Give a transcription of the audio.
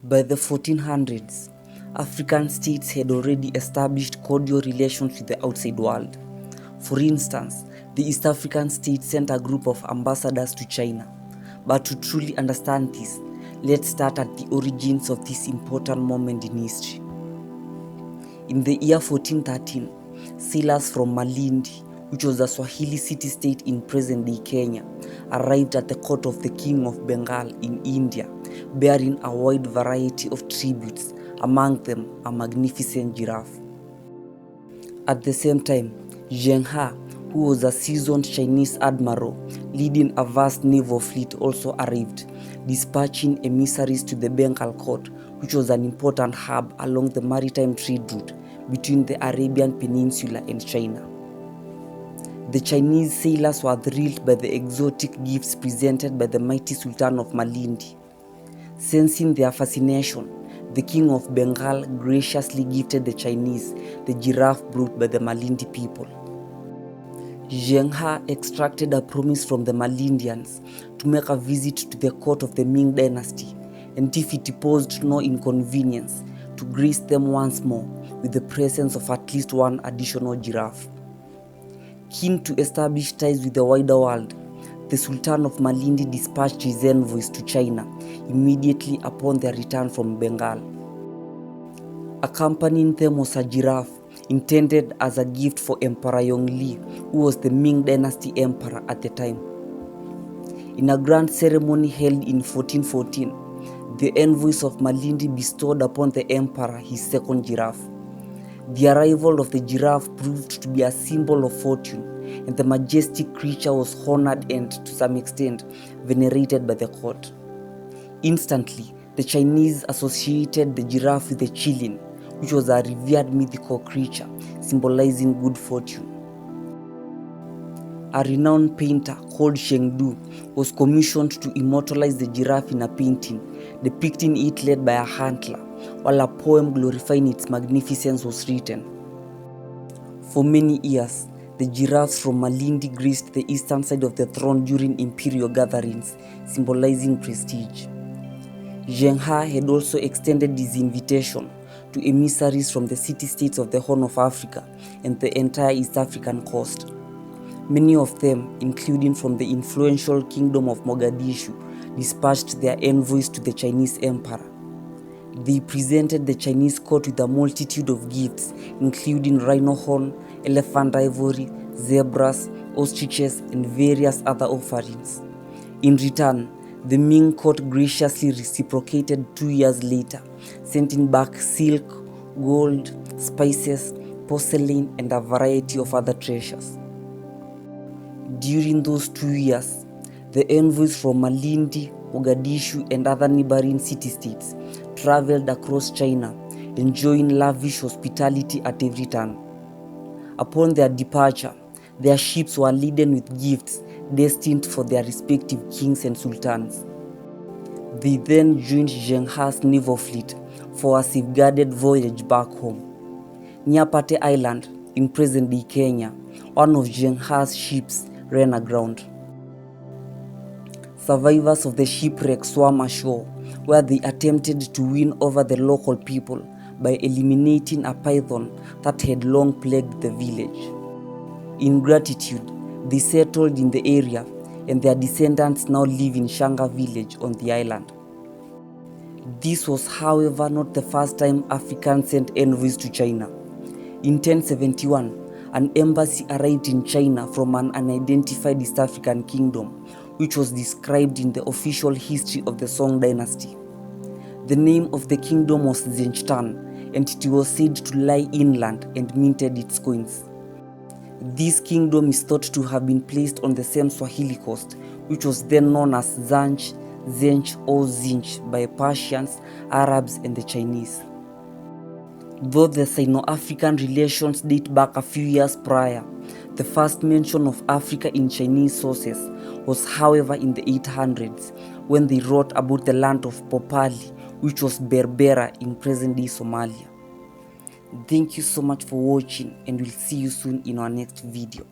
By the 1400s, African states had already established cordial relations with the outside world. For instance, the East African states sent a group of ambassadors to China. But to truly understand this, let's start at the origins of this important moment in history. In the year 1413, sailors from Malindi, which was a Swahili city-state in present-day Kenya, arrived at the court of the King of Bengal in India, bearing a wide variety of tributes, among them a magnificent giraffe. At the same time, Zheng He, who was a seasoned Chinese admiral leading a vast naval fleet, also arrived, dispatching emissaries to the Bengal court, which was an important hub along the maritime trade route between the Arabian Peninsula and China. The Chinese sailors were thrilled by the exotic gifts presented by the mighty Sultan of Malindi. Sensing their fascination, the King of Bengal graciously gifted the Chinese the giraffe brought by the Malindi people. Zheng He extracted a promise from the Malindians to make a visit to the court of the Ming Dynasty, and if it posed no inconvenience, to grace them once more with the presence of at least one additional giraffe. Keen to establish ties with the wider world, the Sultan of Malindi dispatched his envoys to China immediately upon their return from Bengal. Accompanying them was a giraffe intended as a gift for Emperor Yong, who was the Ming Dynasty emperor at the time. In a grand ceremony held in 1414, the envoys of Malindi bestowed upon the emperor his second giraffe. The arrival of the giraffe proved to be a symbol of fortune, and the majestic creature was honored and, to some extent, venerated by the court. Instantly, the Chinese associated the giraffe with the qilin, which was a revered mythical creature symbolizing good fortune. A renowned painter called Zheng He was commissioned to immortalize the giraffe in a painting depicting it led by a huntler, while a poem glorifying its magnificence was written. For many years, the giraffes from Malindi graced the eastern side of the throne during imperial gatherings, symbolizing prestige. Zheng He had also extended his invitation to emissaries from the city-states of the Horn of Africa and the entire East African coast. Many of them, including from the influential Kingdom of Mogadishu, dispatched their envoys to the Chinese emperor. They presented the Chinese court with a multitude of gifts, including rhino horn, elephant ivory, zebras, ostriches, and various other offerings. In return, the Ming court graciously reciprocated 2 years later, sending back silk, gold, spices, porcelain, and a variety of other treasures. During those 2 years, the envoys from Malindi, Mogadishu, and other neighboring city-states traveled across China, enjoying lavish hospitality at every turn. Upon their departure, their ships were laden with gifts destined for their respective kings and sultans. They then joined Zheng He's naval fleet for a safeguarded voyage back home. Near Pate Island, in present-day Kenya, one of Zheng He's ships ran aground. Survivors of the shipwreck swam ashore, where they attempted to win over the local people by eliminating a python that had long plagued the village. In gratitude, they settled in the area, and their descendants now live in Shanga village on the island. This was, however, not the first time Africans sent envoys to China. In 1071, an embassy arrived in China from an unidentified East African kingdom, which was described in the official history of the Song dynasty. The name of the kingdom was Zheng, and it was said to lie inland and minted its coins. This kingdom is thought to have been placed on the same Swahili coast, which was then known as Zanj, Zench, or Zinch by Persians, Arabs, and the Chinese. Though the Sino-African relations date back a few years prior, the first mention of Africa in Chinese sources was, however, in the 800s, when they wrote about the land of Popali, which was Berbera in present-day Somalia. Thank you so much for watching, and we'll see you soon in our next video.